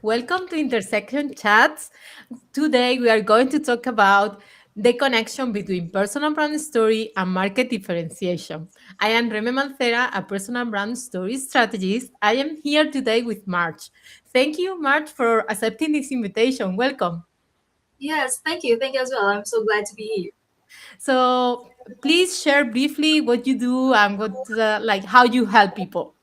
Welcome to Intersection Chats. Today we are going to talk about the connection between personal brand story and market differentiation. I am Reme Mancera, a personal brand story strategist. I am here today with Marj. Thank you, Marj, for accepting this invitation. Welcome. Yes, thank you. Thank you as well. I'm so glad to be here. So please share briefly what you do and like how you help people.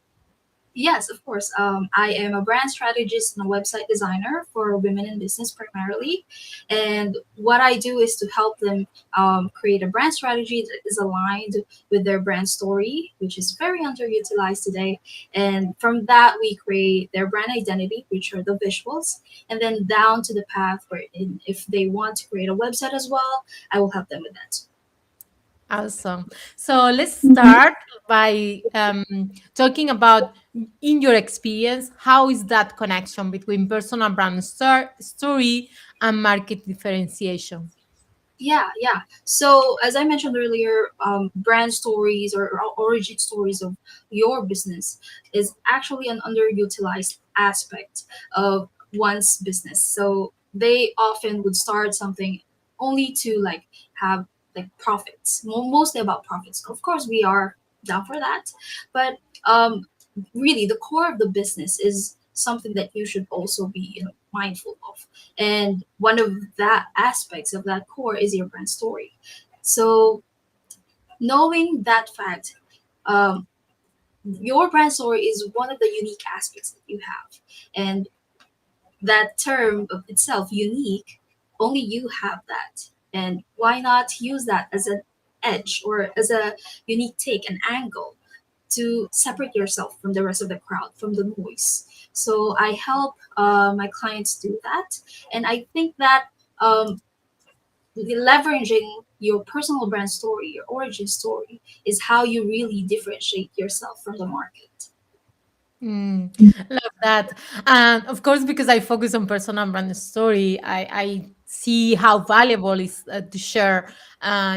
Yes, of course. I am a brand strategist and a website designer for women in business primarily. And what I do is to help them create a brand strategy that is aligned with their brand story, which is very underutilized today. And from that, we create their brand identity, which are the visuals, and then down to the path where if they want to create a website as well, I will help them with that. Awesome. So let's start by talking about, in your experience, how is that connection between personal brand story and market differentiation? Yeah. So as I mentioned earlier, brand stories or origin stories of your business is actually an underutilized aspect of one's business. So they often would start something only to like have like profits, mostly about profits. Of course, we are down for that, but um, really the core of the business is something that you should also be mindful of, and one of that aspects of that core is your brand story. So knowing that fact, um, your brand story is one of the unique aspects that you have, and that term of itself, unique, only you have that. And why not use that as an edge or as a unique take, an angle to separate yourself from the rest of the crowd, from the noise? So I help my clients do that. And I think that leveraging your personal brand story, your origin story, is how you really differentiate yourself from the market. Mm, love that. And of course, because I focus on personal brand story, I see how valuable is to share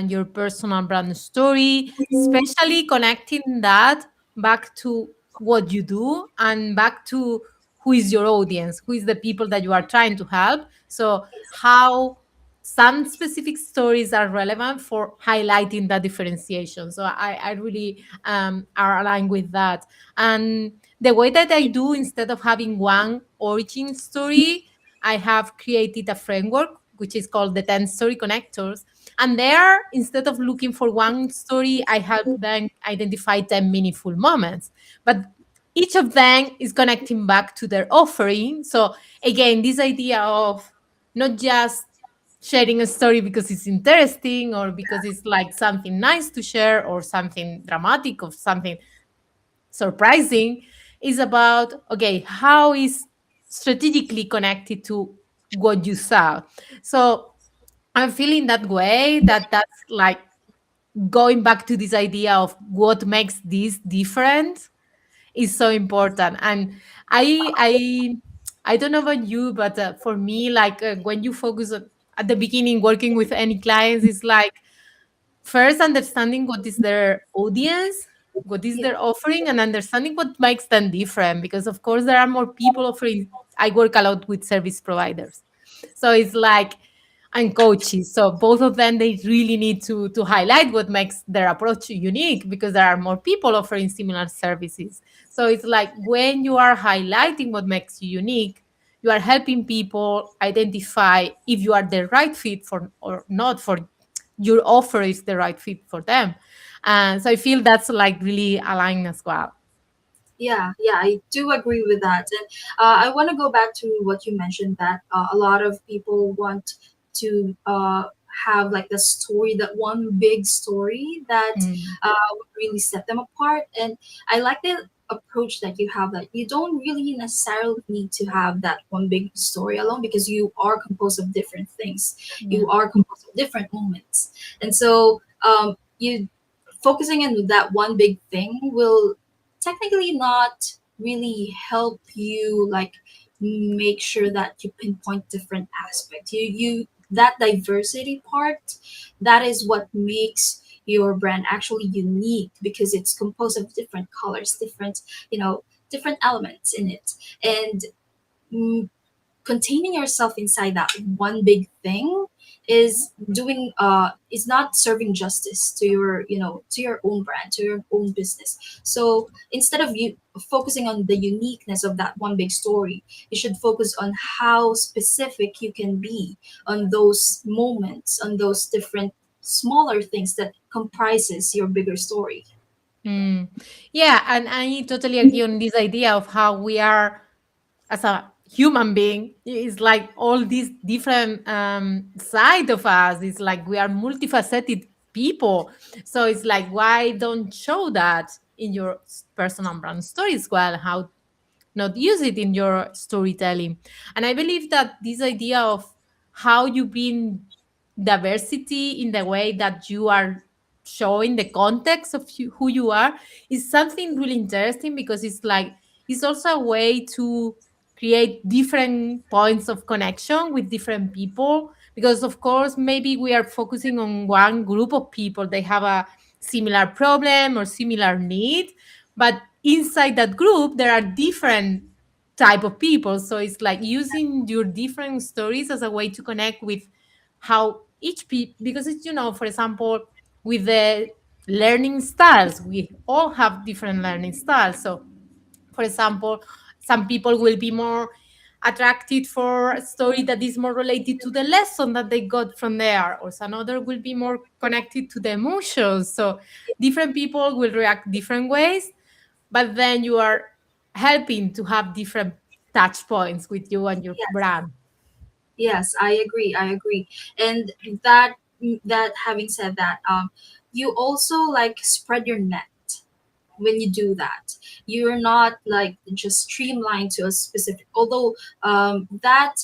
your personal brand story, especially connecting that back to what you do and back to who is your audience, who is the people that you are trying to help. So, how some specific stories are relevant for highlighting that differentiation. So, I really are aligned with that. And the way that I do, instead of having one origin story, I have created a framework which is called the 10 story connectors. And there, instead of looking for one story, I help them identify 10 meaningful moments. But each of them is connecting back to their offering. So again, this idea of not just sharing a story because it's interesting or because it's like something nice to share or something dramatic or something surprising, is about, okay, how is strategically connected to what you sell. So I'm feeling that way, that's like going back to this idea of what makes this different is so important. And I don't know about you, but for me, like when you focus on, at the beginning, working with any clients, is like first understanding what is their audience, what is Yeah. their offering, and understanding what makes them different, because of course there are more people offering. I work a lot with service providers, so it's like, and coaches, so both of them, they really need to highlight what makes their approach unique, because there are more people offering similar services. So it's like, when you are highlighting what makes you unique, you are helping people identify if you are the right fit for or not, for your offer is the right fit for them. And so I feel that's like really aligned as well. Yeah, I do agree with that. And I want to go back to what you mentioned, that a lot of people want to have like the story, that one big story that Mm. would really set them apart. And I like the approach that you have, that you don't really necessarily need to have that one big story alone, because you are composed of different things. Yeah. You are composed of different moments. And so you focusing on that one big thing will technically not really help you like make sure that you pinpoint different aspects. You that diversity part, that is what makes your brand actually unique, because it's composed of different colors, different, different elements in it. And containing yourself inside that one big thing is doing is not serving justice to your, you know, to your own brand, to your own business. So instead of you focusing on the uniqueness of that one big story, you should focus on how specific you can be on those moments, on those different smaller things that comprises your bigger story. Mm. Yeah, and I totally agree on this idea of how we are as a human being. It's like all these different side of us. It's like we are multifaceted people. So it's like, why don't show that in your personal brand story as well? How not use it in your storytelling? And I believe that this idea of how you bring diversity in the way that you are showing the context of who you are is something really interesting, because it's like it's also a way to create different points of connection with different people, because of course maybe we are focusing on one group of people, they have a similar problem or similar need, but inside that group there are different type of people. So it's like using your different stories as a way to connect with how each people, because it's, you know, for example, with the learning styles, we all have different learning styles. So for example, some people will be more attracted for a story that is more related to the lesson that they got from there, or some other will be more connected to the emotions. So different people will react different ways, but then you are helping to have different touch points with you and your Yes, brand. yes, I agree. I agree. And that that having said that, you also like spread your net when you do that. You're not like just streamlined to a specific, although that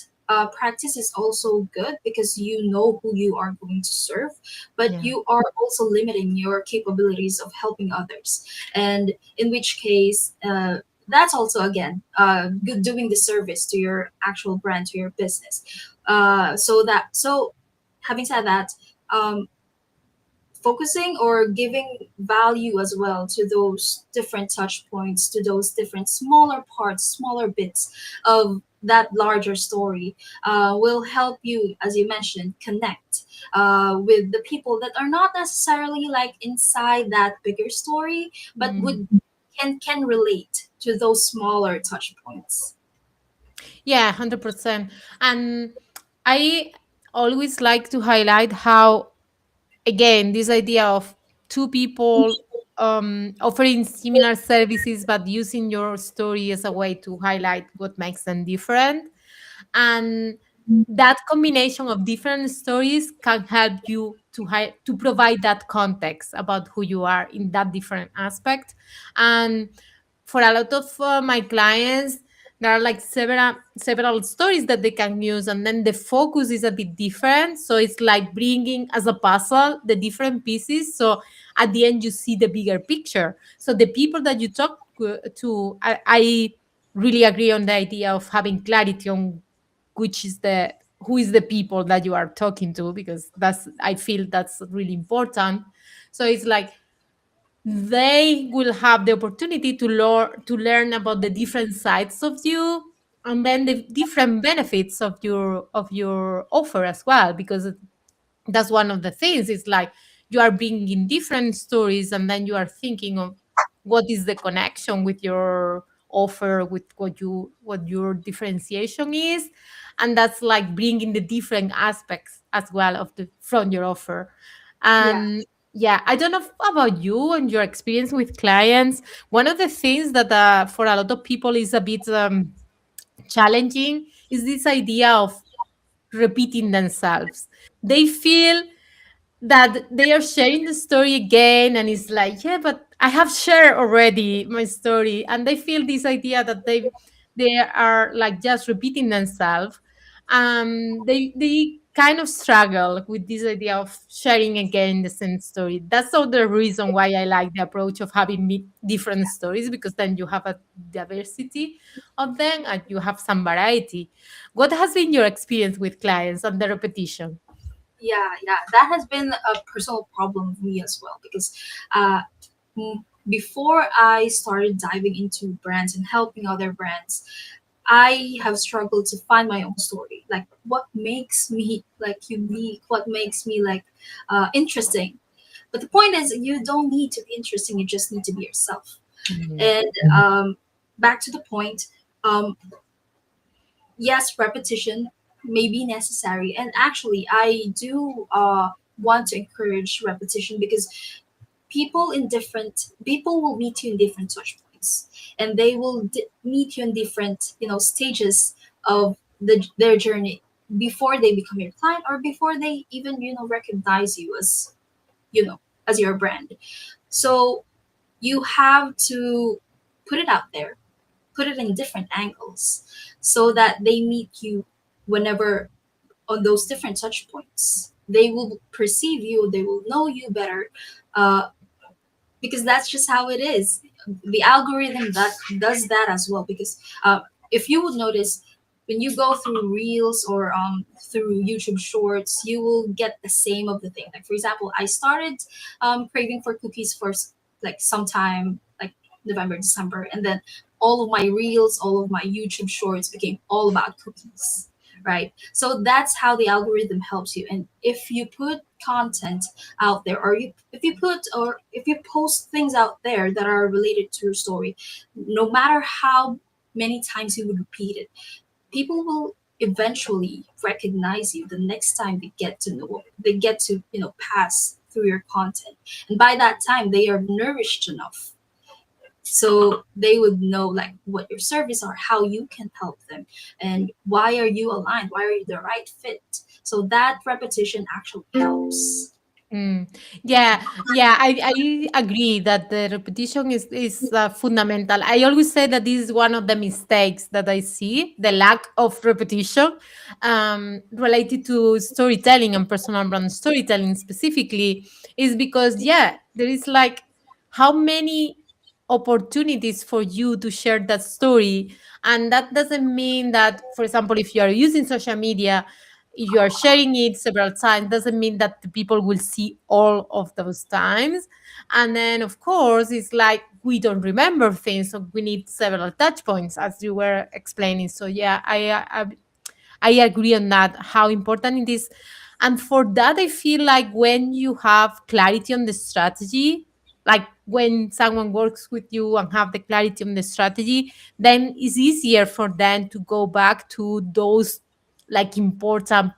practice is also good because you know who you are going to serve, but Yeah. you are also limiting your capabilities of helping others. And in which case, that's also again good, doing the service to your actual brand, to your business. So having said that, um, focusing or giving value as well to those different touch points, to those different smaller parts, smaller bits of that larger story, will help you, as you mentioned, connect with the people that are not necessarily like inside that bigger story, but Mm. would can relate to those smaller touch points. Yeah, 100%. And I always like to highlight how, again, this idea of two people offering similar services but using your story as a way to highlight what makes them different, and that combination of different stories can help you to to provide that context about who you are in that different aspect. And for a lot of my clients, there are like several stories that they can use, and then the focus is a bit different, so it's like bringing as a puzzle the different pieces, so at the end you see the bigger picture. So the people that you talk to, I really agree on the idea of having clarity on which is the who is the people that you are talking to, because that's, I feel that's really important. So it's like they will have the opportunity to learn about the different sides of you, and then the different benefits of your offer as well, because that's one of the things. It's like you are bringing different stories, and then you are thinking of what is the connection with your offer, with what your differentiation is, and that's like bringing the different aspects as well of the from your offer. Yeah. And yeah, I don't know about you and your experience with clients. One of the things that for a lot of people is a bit challenging is this idea of repeating themselves. They feel that they are sharing the story again, and it's like, yeah, but I have shared already my story, and they feel this idea that they are like just repeating themselves. They kind of struggle with this idea of sharing again the same story. That's all the reason why I like the approach of having different stories, because then you have a diversity of them and you have some variety. What has been your experience with clients and the repetition? Yeah, yeah, that has been a personal problem for me as well because uh, before I started diving into brands and helping other brands, I have struggled to find my own story, like what makes me like unique, what makes me like interesting. But the point is, you don't need to be interesting; you just need to be yourself. Mhm. And back to the point, um, yes, repetition may be necessary, and actually, I do want to encourage repetition because people will meet you in different touch points, and they will meet you in different stages of their journey before they become your client or before they even recognize you as you know as your brand. So you have to put it out there, put it in different angles so that they meet you whenever on those different touch points. They will perceive you, they will know you better, uh, because that's just how it is. The algorithm that does that as well. Because if you would notice, when you go through reels or through YouTube Shorts, you will get the same of the thing. Like for example, I started craving for cookies for like sometime like November, December, and then all of my reels, all of my YouTube Shorts became all about cookies. Right. So that's how the algorithm helps you. And if you put content out there, or if you post things out there that are related to your story, no matter how many times you would repeat it, people will eventually recognize you the next time they get to pass through your content. And by that time they are nourished enough, so they would know like what your service are, how you can help them, and why are you aligned, why are you the right fit. So that repetition actually helps. Mm. Yeah, yeah, I agree that the repetition is fundamental. I always say that this is one of the mistakes that I see, the lack of repetition related to storytelling and personal brand storytelling specifically, is because, yeah, there is like how many opportunities for you to share that story. And that doesn't mean that, for example, if you are using social media, if you are sharing it several times, doesn't mean that the people will see all of those times. And then of course it's like we don't remember things, so we need several touch points, as you were explaining. So yeah, I agree on that, how important it is. And for that, I feel like when you have clarity on the strategy, like when someone works with you and have the clarity on the strategy, then it's easier for them to go back to those like important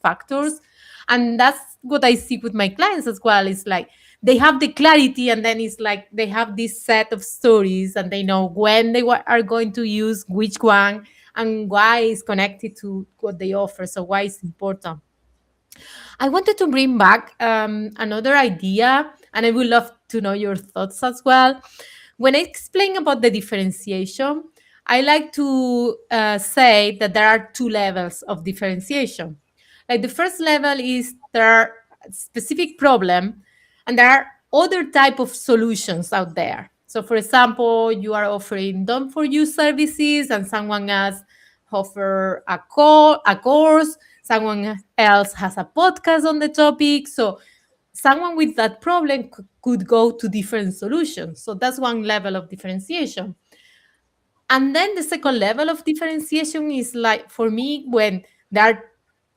factors. And that's what I see with my clients as well. It's like they have the clarity, and then it's like they have this set of stories, and they know when they are going to use which one and why it's connected to what they offer. So why it's important. I wanted to bring back another idea, and I would love to know your thoughts as well. When I explain about the differentiation, I like to say that there are two levels of differentiation. Like the first level is there are specific problem, and there are other type of solutions out there. So, for example, you are offering done for you services, and someone else offer a course. Someone else has a podcast on the topic. So someone with that problem could go to different solutions. So that's one level of differentiation. And then the second level of differentiation is like for me when there are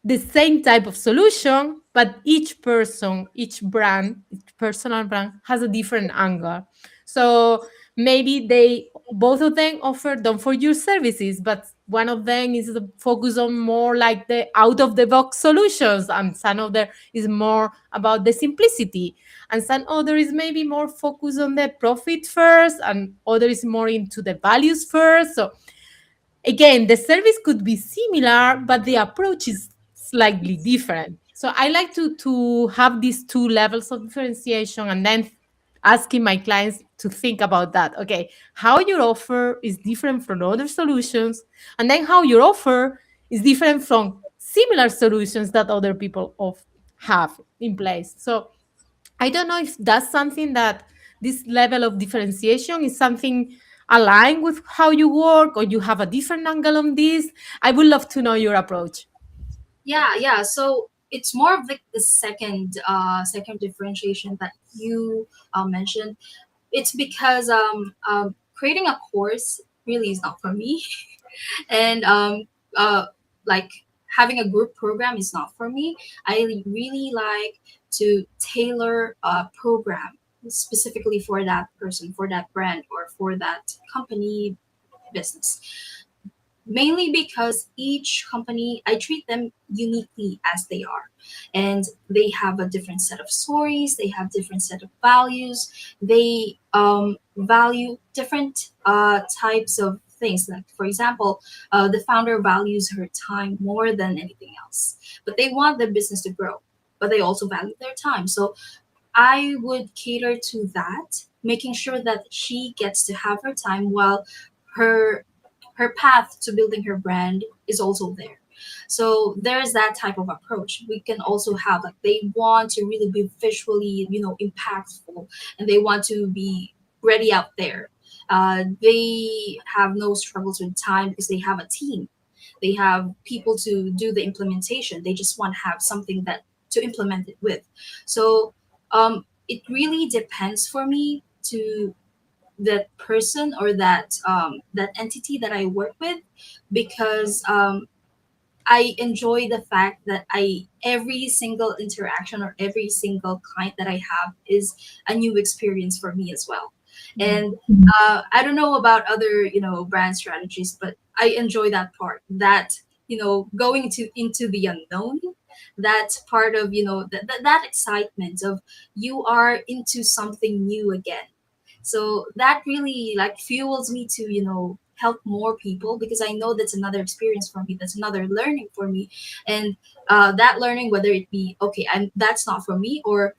the same type of solution, but each person, each brand, each personal brand has a different angle. So maybe they both of them offer done for you services, but one of them is focused on more like the out of the box solutions, and some of them is more about the simplicity, and some other is maybe more focused on the profit first, and other is more into the values first. So again, the service could be similar, but the approach is slightly different. So I like to have these two levels of differentiation, and then asking my clients to think about that. Okay, how your offer is different from other solutions, and then how your offer is different from similar solutions that other people have in place. So I don't know if that's something that this level of differentiation is something aligned with how you work, or you have a different angle on this. I would love to know your approach. Yeah. So it's more of like the second differentiation that you mentioned. It's because creating a course really is not for me. And like having a group program is not for me. I really like to tailor a program specifically for that person, for that brand, or for that company business, mainly because each company, I treat them uniquely as they are, and they have a different set of stories, they have different set of values, they value different types of things. Like for example, the founder values her time more than anything else, but they want their business to grow, but they also value their time. So I would cater to that, making sure that she gets to have her time while her her path to building her brand is also there. So there's that type of approach. We can also have like they want to really be visually, impactful, and they want to be ready out there. They have no struggles with time because they have a team. They have people to do the implementation. They just want to have something that to implement it with. So it really depends for me to that person or that entity that I work with, because I enjoy the fact that I every single interaction or every single client that I have is a new experience for me as well. And I don't know about other brand strategies, but I enjoy that part, that going to into the unknown, that part of that excitement of you are into something new again. So that really like fuels me to help more people, because I know that's another experience for me, that's another learning for me. And that learning, whether it be okay, and that's not for me, or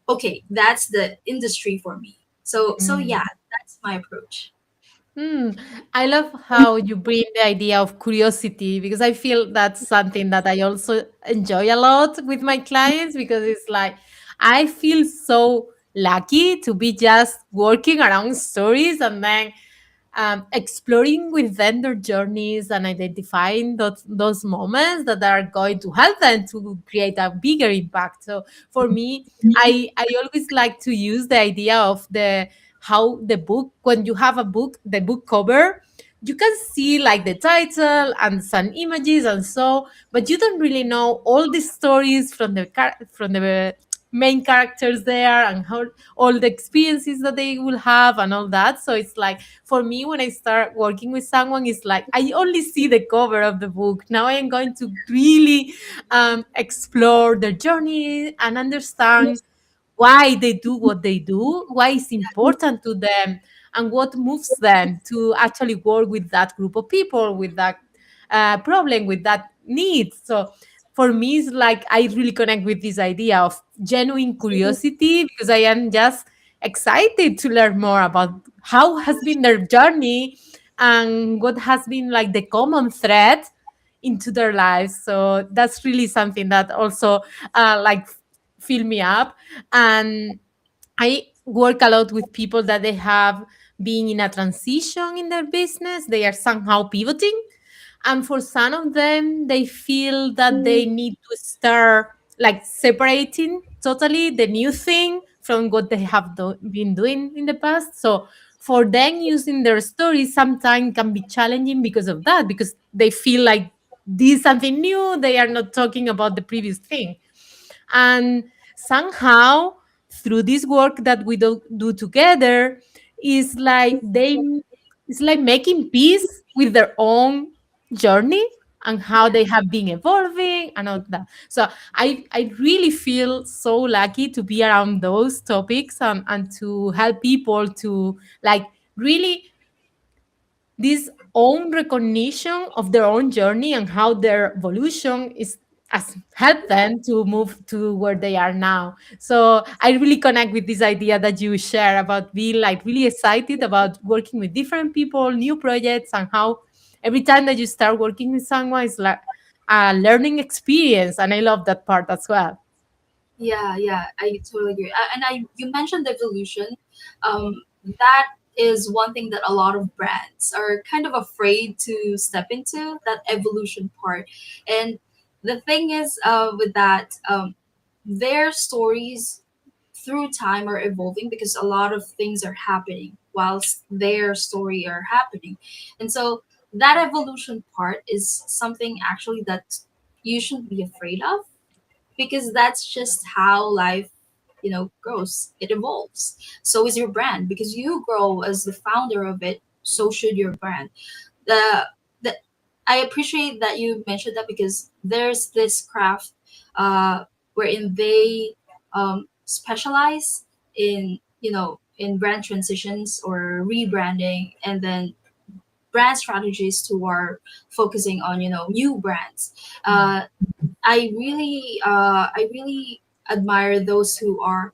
okay, that's the industry for me. So Mm. yeah, that's my approach. Mm, I love how you bring the idea of curiosity, because I feel that's something that I also enjoy a lot with my clients, because it's like I feel so lucky to be just working around stories and then exploring with them their journeys and identifying those moments that are going to help them to create a bigger impact. So for me, I always like to use the idea of the how the book, when you have a book, the book cover, you can see like the title and some images and so, but you don't really know all the stories from from the main characters there, and how all the experiences that they will have and all that. So it's like, for me, when I start working with someone, it's like I only see the cover of the book. Now I am going to really explore their journey and understand why they do what they do, why it's important to them, and what moves them to actually work with that group of people, with that problem, with that need. So for me, it's like I really connect with this idea of genuine curiosity, because I am just excited to learn more about how has been their journey and what has been like the common thread into their lives. So that's really something that also like fill me up. And I work a lot with people that they have been in a transition in their business. They are somehow pivoting, and for some of them, they feel that they need to start like separating totally the new thing from what they have been doing in the past. So for them, using their stories sometimes can be challenging because of that, because they feel like this is something new. They are not talking about the previous thing. And somehow, through this work that we do together, is like it's like making peace with their own journey and how Yeah. they have been evolving and all that. So I really feel so lucky to be around those topics, and to help people to like really this own recognition of their own journey and how their evolution is has helped them to move to where they are now. So I really connect with this idea that you share about being like really excited about working with different people, new projects, and how every time that you start working with someone is like a learning experience. And I love that part as well. Yeah, yeah, I totally agree. And you mentioned evolution. That is one thing that a lot of brands are kind of afraid to step into, that evolution part. And the thing is, with that, their stories through time are evolving because a lot of things are happening. whilst their story are happening. And so that evolution part is something actually that you shouldn't be afraid of, because that's just how life, grows. It evolves. So is your brand, because you grow as the founder of it, so should your brand. The the I appreciate that you mentioned that, because there's this craft wherein they specialize in, in brand transitions or rebranding, and then brand strategists who are focusing on, new brands. uh, I really admire those who are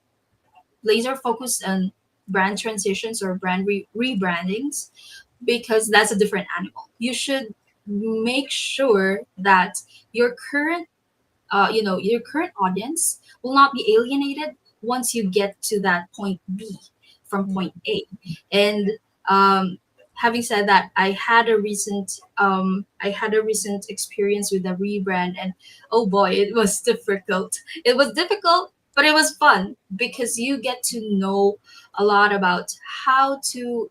laser focused on brand transitions or brand rebrandings, because that's a different animal. You should make sure that your current your current audience will not be alienated once you get to that point B from point A. And um, having said that, I had a recent experience with a rebrand, and oh boy, it was difficult. It was difficult, but it was fun, because you get to know a lot about how to,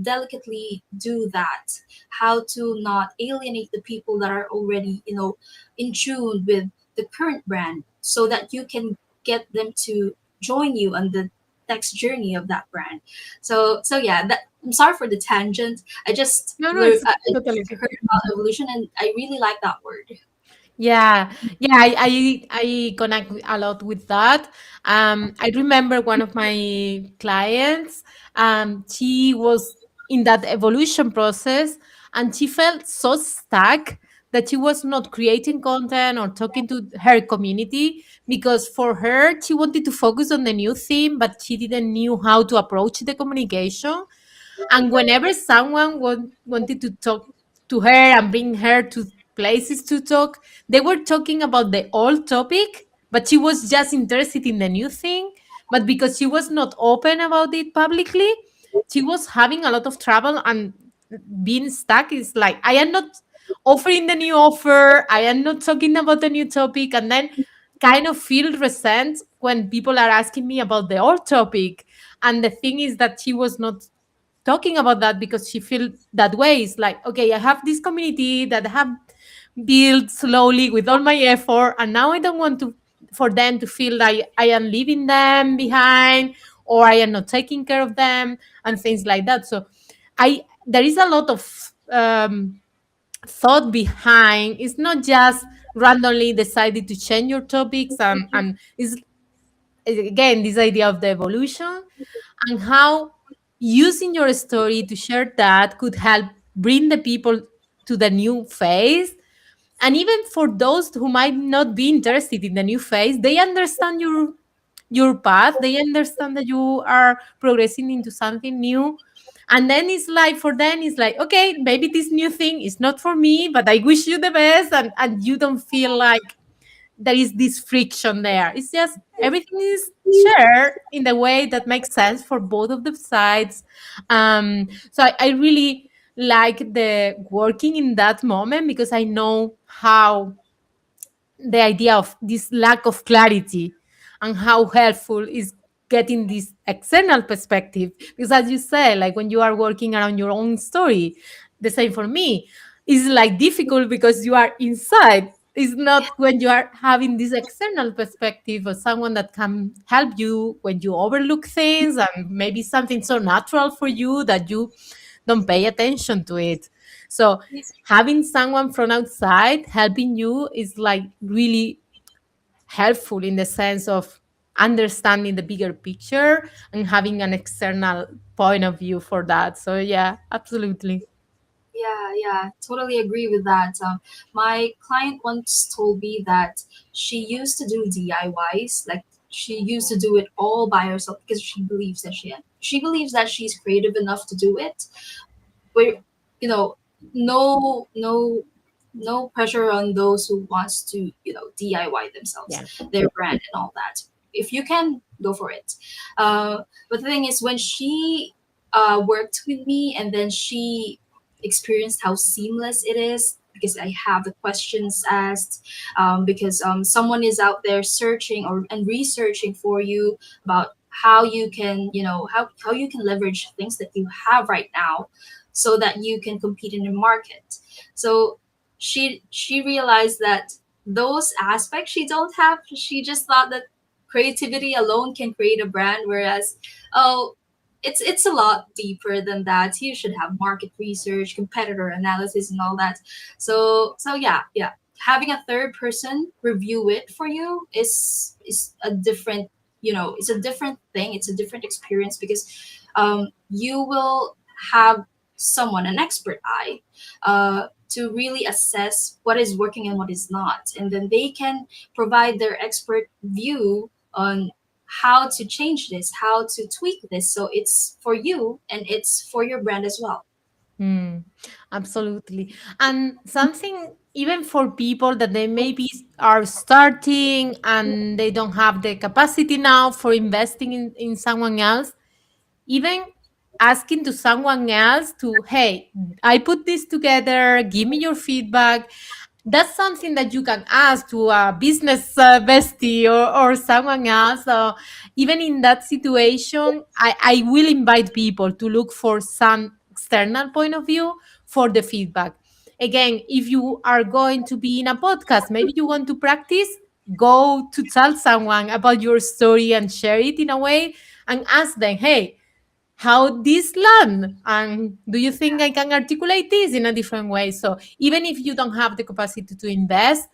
delicately do that, how to not alienate the people that are already, in tune with the current brand, so that you can get them to join you on the next journey of that brand. So yeah, I'm sorry for the tangent. I just No, no, learned, it's I totally just okay. heard about evolution, and I really like that word. Yeah, yeah, I connect a lot with that. I remember one of my clients. She was in that evolution process, and she felt so stuck that she was not creating content or talking to her community, because for her she wanted to focus on the new theme, but she didn't knew how to approach the communication. And whenever someone wanted to talk to her and bring her to places to talk, they were talking about the old topic, but she was just interested in the new thing. But because she was not open about it publicly, she was having a lot of trouble, and being stuck is like, I am not offering the new offer, I am not talking about the new topic, and then kind of feel resent when people are asking me about the old topic. And the thing is that she was not talking about that because she feel that way. It's like, okay, I have this community that I have built slowly with all my effort, and now I don't want to for them to feel like I am leaving them behind, or I am not taking care of them, and things like that. So I there is a lot of thought behind. It's not just randomly decided to change your topics, and it's again this idea of the evolution, and how using your story to share that could help bring the people to the new phase. And even for those who might not be interested in the new phase, they understand your path, they understand that you are progressing into something new. And then it's like, for them it's like, okay, maybe this new thing is not for me, but I wish you the best, and you don't feel like there is this friction there. It's just everything is shared in the way that makes sense for both of the sides. So I really like the working in that moment, because I know how the idea of this lack of clarity, and how helpful is getting this external perspective. Because as you say, like when you are working around your own story, the same for me, is like difficult because you are inside. It's not when you are having this external perspective or someone that can help you when you overlook things, and maybe something so natural for you that you don't pay attention to it. So having someone from outside helping you is like really helpful in the sense of understanding the bigger picture and having an external point of view for that. So yeah, absolutely. Yeah, totally agree with that. My client once told me that she used to do DIYs, like she used to do it all by herself, because she believes that she's creative enough to do it. Where, you know, no pressure on those who wants to, DIY themselves, Yeah. their brand and all that. If you can, go for it. But the thing is, when she worked with me, and then she experienced how seamless it is, because I have the questions asked, because someone is out there searching or and researching for you about how you can, how you can leverage things that you have right now so that you can compete in the market. So she realized that those aspects she don't have. She just thought that creativity alone can create a brand, whereas, oh, it's a lot deeper than that. You should have market research, competitor analysis, and all that. So yeah, yeah, having a third person review it for you is a different, it's a different thing. It's a different experience, because you will have someone, an expert eye, to really assess what is working and what is not, and then they can provide their expert view on how to change this, how to tweak this, so it's for you and it's for your brand as well. Hmm, absolutely. And something even for people that they maybe are starting and they don't have the capacity now for investing in someone else, even asking to someone else to, hey, I put this together, give me your feedback. That's something that you can ask to a business bestie, or someone else. So even in that situation, I will invite people to look for some external point of view for the feedback. Again, if you are going to be in a podcast, maybe you want to practice, go to tell someone about your story and share it in a way, and ask them, hey, how this land, and do you think I can articulate this in a different way? So even if you don't have the capacity to invest,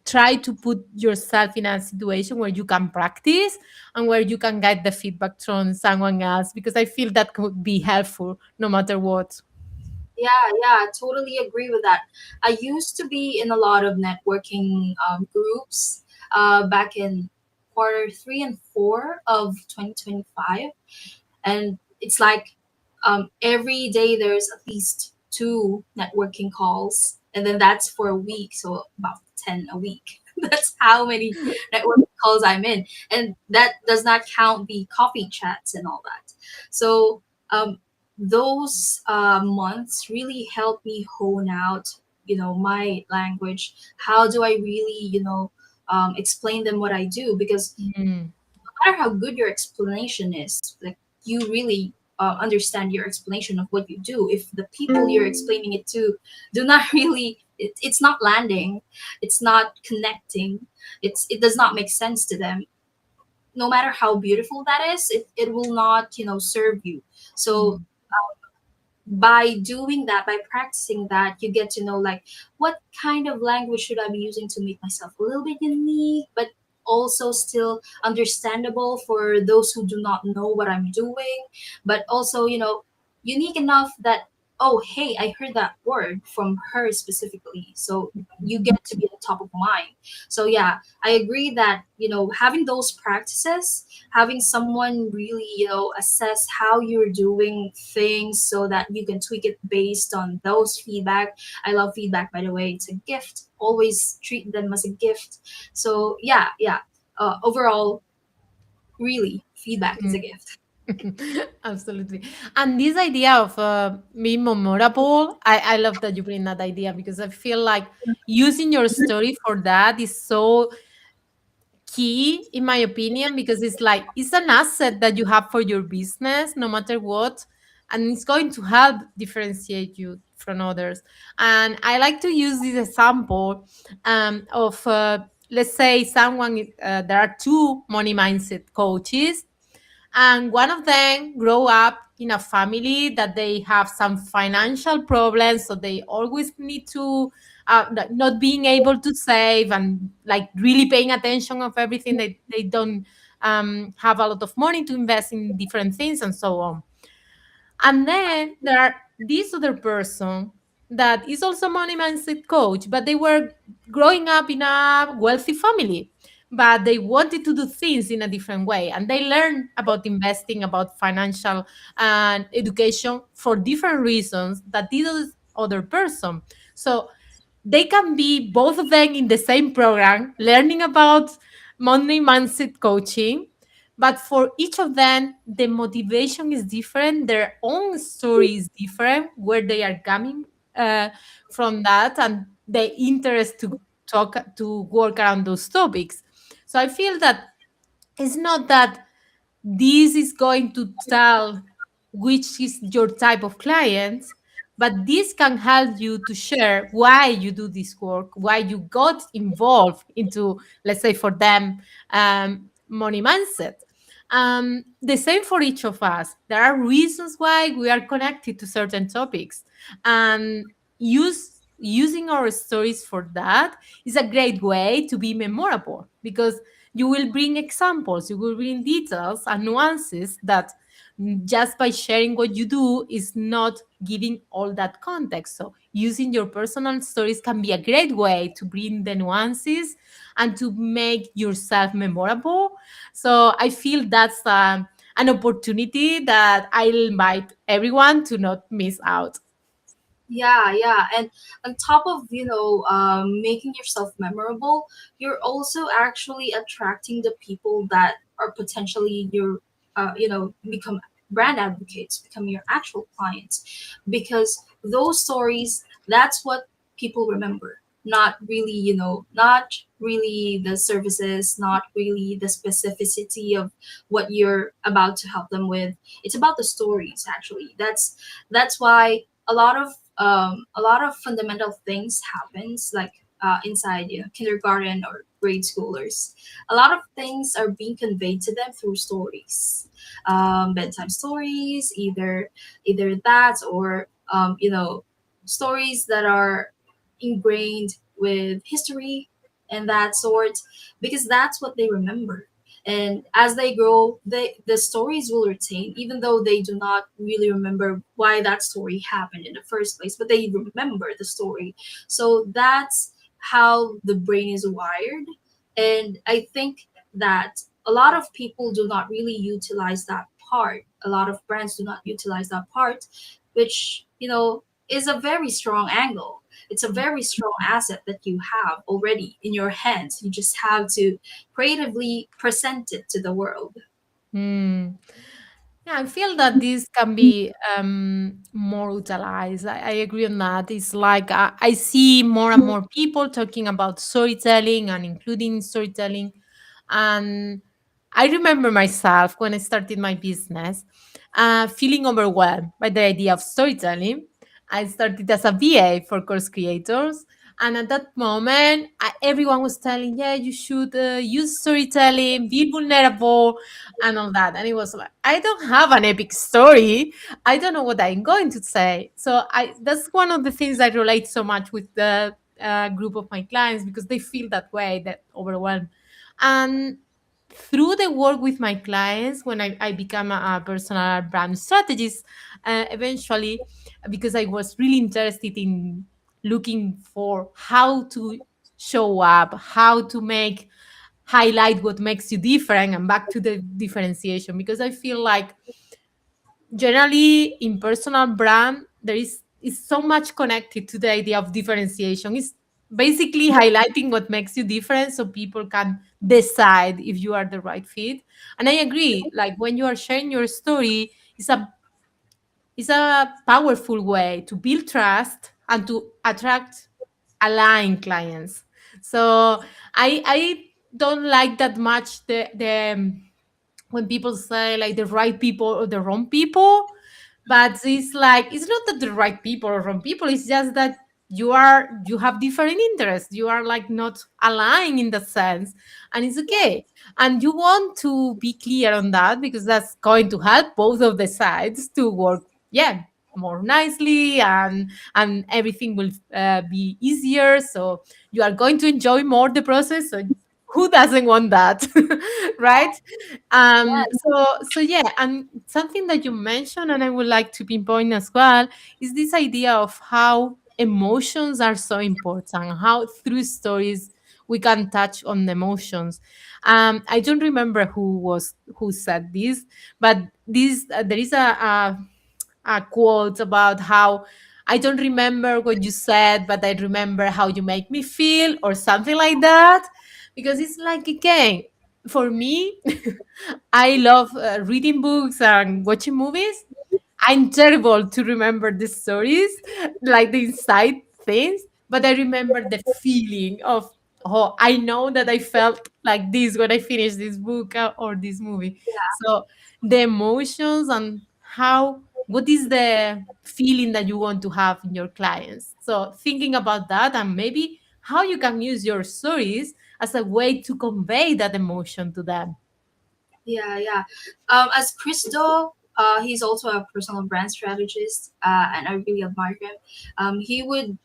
try to put yourself in a situation where you can practice and where you can get the feedback from someone else, because I feel that could be helpful no matter what. Yeah, yeah, totally agree with that. I used to be in a lot of networking groups back in quarter 3 and 4 of 2025. And it's like, every day there's at least two networking calls, and then that's for a week, so about 10 a week. That's how many networking calls I'm in, and that does not count the coffee chats and all that. So those months really helped me hone out, my language. How do I really, explain them what I do? Because Mm, matter how good your explanation is, like, you really understand your explanation of what you do. If the people you're explaining it to do not really, it's not landing, it's not connecting, it does not make sense to them. No matter how beautiful that is, it will not, serve you. So mm, by doing that, by practicing that, you get to know, like, what kind of language should I be using to make myself a little bit unique, but also still understandable for those who do not know what I'm doing, but also, unique enough that, oh, hey, I heard that word from her specifically. So you get to be at the top of mind. So yeah, I agree that, having those practices, having someone really, assess how you're doing things so that you can tweak it based on those feedback. I love feedback, by the way. It's a gift. Always treat them as a gift. So yeah, yeah. Overall, really, feedback is mm. a gift. Absolutely. And this idea of being memorable, I love that you bring that idea, because I feel like using your story for that is so key, in my opinion, because it's like it's an asset that you have for your business no matter what, and it's going to help differentiate you from others. And I like to use this example of let's say someone, there are two money mindset coaches, and one of them grow up in a family that they have some financial problems, so they always need to not being able to save, and like really paying attention of everything. They don't have a lot of money to invest in different things and so on. And then there are this other person that is also money mindset coach, but they were growing up in a wealthy family, but they wanted to do things in a different way. And they learned about investing, about financial and education for different reasons that this other person. So they can be both of them in the same program learning about money mindset coaching, but for each of them the motivation is different, their own story is different, where they are coming uh, from that, and the interest to talk to work around those topics. So I feel that it's not that this is going to tell which is your type of client, but this can help you to share why you do this work, why you got involved into, let's say, for them, money mindset. The same for each of us. There are reasons why we are connected to certain topics, and using our stories for that is a great way to be memorable, because you will bring examples, you will bring details and nuances that, just by sharing what you do, is not giving all that context. So using your personal stories can be a great way to bring the nuances and to make yourself memorable. So I feel that's an opportunity that I'll invite everyone to not miss out. Yeah, yeah. And on top of, making yourself memorable, you're also actually attracting the people that are potentially your, become brand advocates, become your actual clients. Because those stories, that's what people remember. Not really, not really the services, not really the specificity of what you're about to help them with. It's about the stories, actually. That's why a lot of fundamental things happens, like inside, kindergarten or grade schoolers. A lot of things are being conveyed to them through stories, bedtime stories, either that, or stories that are ingrained with history and that sort, because that's what they remember. And as they grow, the stories will retain, even though they do not really remember why that story happened in the first place, but they remember the story. So that's how the brain is wired. And I think that a lot of people do not really utilize that part. A lot of brands do not utilize that part, which, is a very strong angle. It's a very strong asset that you have already in your hands. You just have to creatively present it to the world. Hmm. Yeah, I feel that this can be more utilized. I agree on that. It's like I see more and more people talking about storytelling and including storytelling. And I remember myself when I started my business, feeling overwhelmed by the idea of storytelling. I started as a VA for course creators. And at that moment, everyone was telling, yeah, you should use storytelling, be vulnerable, and all that. And it was like, I don't have an epic story. I don't know what I'm going to say. So that's one of the things I relate so much with the group of my clients, because they feel that way, that overwhelmed. And through the work with my clients, when I become a personal brand strategist, eventually, because I was really interested in looking for how to show up, how to make highlight what makes you different, and back to the differentiation, because I feel like generally in personal brand there is so much connected to the idea of differentiation. It's basically highlighting what makes you different so people can decide if you are the right fit. And I agree, like when you are sharing your story, it's a powerful way to build trust and to attract aligned clients. So I don't like that much the when people say like the right people or the wrong people, but it's like it's not that the right people or wrong people, it's just that you have different interests, you are like not aligned in that sense, and it's okay. And you want to be clear on that, because that's going to help both of the sides to work, yeah, more nicely, and everything will be easier, so you are going to enjoy more the process. So who doesn't want that? Right? Yes. So yeah, and something that you mentioned and I would like to pinpoint as well is this idea of how emotions are so important, how through stories we can touch on the emotions. I don't remember who said this, but this there is a quote about how I don't remember what you said, but I remember how you make me feel, or something like that. Because it's like, again, for me, I love reading books and watching movies. I'm terrible to remember the stories, like the inside things, but I remember the feeling oh, I know that I felt like this when I finished this book or this movie. So the emotions and how, what is the feeling that you want to have in your clients? So thinking about that and maybe how you can use your stories as a way to convey that emotion to them. Yeah, yeah. As Christo, he's also a personal brand strategist, and I really admire him. He would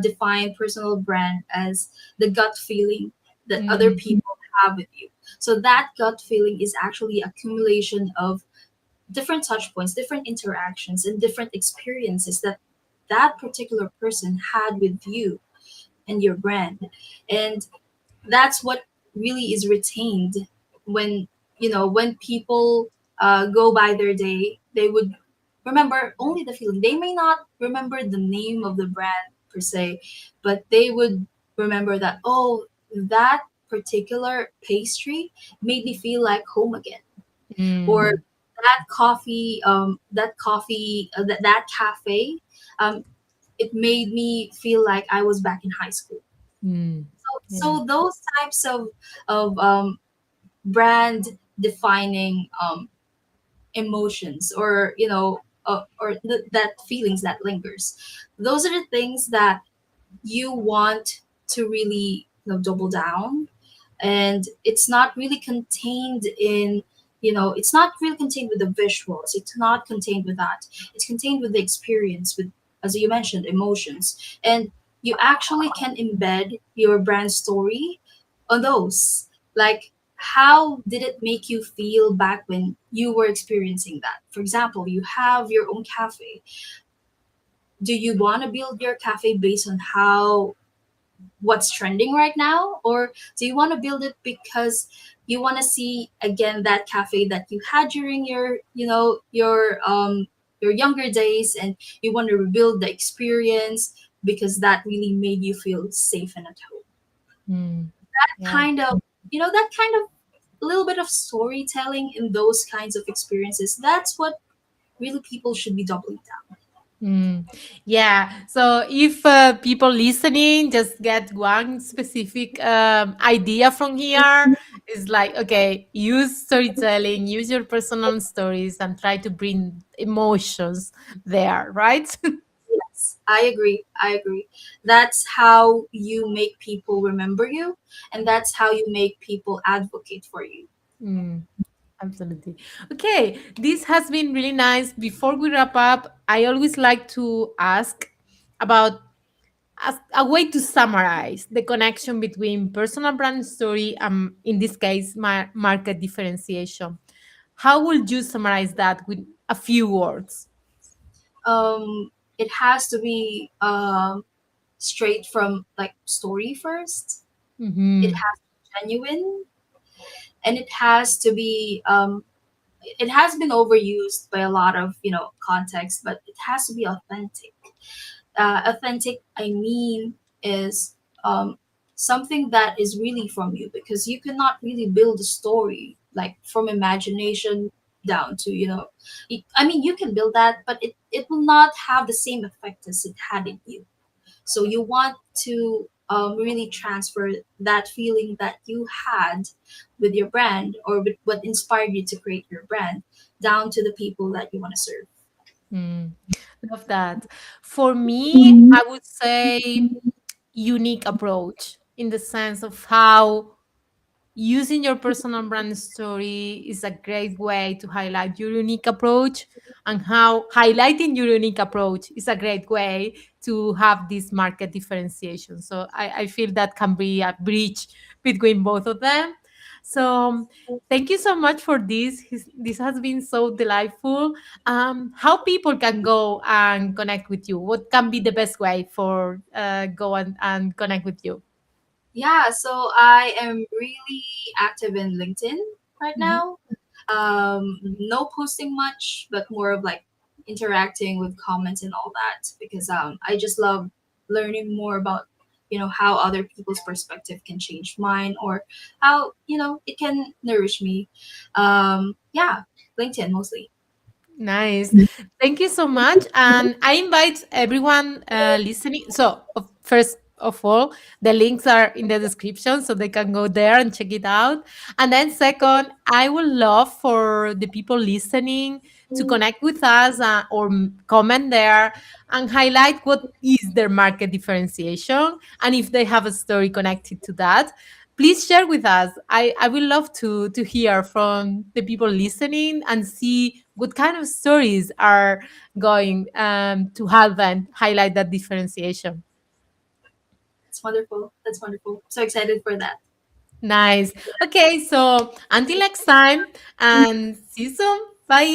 define personal brand as the gut feeling that other Mm, people have with you. So that gut feeling is actually accumulation of different touch points, different interactions, and different experiences that that particular person had with you and your brand. And that's what really is retained when when people go by their day. They would remember only the feeling. They may not remember the name of the brand per se, but they would remember that, oh, that particular pastry made me feel like home again, or mm, that cafe, um, it made me feel like I was back in high school. mm, yeah. So those types of brand defining emotions, or that feelings that lingers, those are the things that you want to really double down. And it's not really contained in, it's not really contained with the visuals, it's not contained with that, it's contained with the experience, with, as you mentioned, emotions. And you actually can embed your brand story on those, like, how did it make you feel back when you were experiencing that? For example, you have your own cafe. Do you want to build your cafe based on how what's trending right now, or do you want to build it because you want to see again that cafe that you had during your your younger days, and you want to rebuild the experience because that really made you feel safe and at home? Mm, yeah. Kind of, that kind of little bit of storytelling in those kinds of experiences, that's what really people should be doubling down. Mm, yeah. So if people listening just get one specific idea from here, it's like, okay, use storytelling, use your personal stories, and try to bring emotions there, right? Yes, I agree. That's how you make people remember you, and that's how you make people advocate for you. Mm, absolutely. Okay, this has been really nice. Before we wrap up, I always like to ask about as a way to summarize the connection between personal brand story and, in this case, market differentiation. How would you summarize that with a few words? It has to be straight from like story first. It Mm-hmm. has to be genuine, and it has been overused by a lot of context, but it has to be authentic. Authentic, I mean, is something that is really from you, because you cannot really build a story like from imagination down to I mean, you can build that, but it will not have the same effect as it had in you. So you want to really transfer that feeling that you had with your brand, or with what inspired you to create your brand, down to the people that you want to serve. Mm, love that. For me, I would say unique approach in the sense of how using your personal brand story is a great way to highlight your unique approach, and how highlighting your unique approach is a great way to have this market differentiation. So I feel that can be a bridge between both of them. So thank you so much for this. This has been so delightful. How people can go and connect with you? What can be the best way for go and connect with you? Yeah, so I am really active in LinkedIn right Mhm. now. No posting much, but more of like interacting with comments and all that, because I just love learning more about how other people's perspective can change mine, or how it can nourish me. Yeah, LinkedIn mostly. Nice. Thank you so much. And I invite everyone listening. So, first, of all, the links are in the description so they can go there and check it out. And then, second, I would love for the people listening to connect with us or comment there and highlight what is their market differentiation. And if they have a story connected to that, please share with us. I would love to hear from the people listening and see what kind of stories are going to help and highlight that differentiation. It's wonderful. That's wonderful. So excited for that. Nice. Okay, so until next time and see you soon. Bye.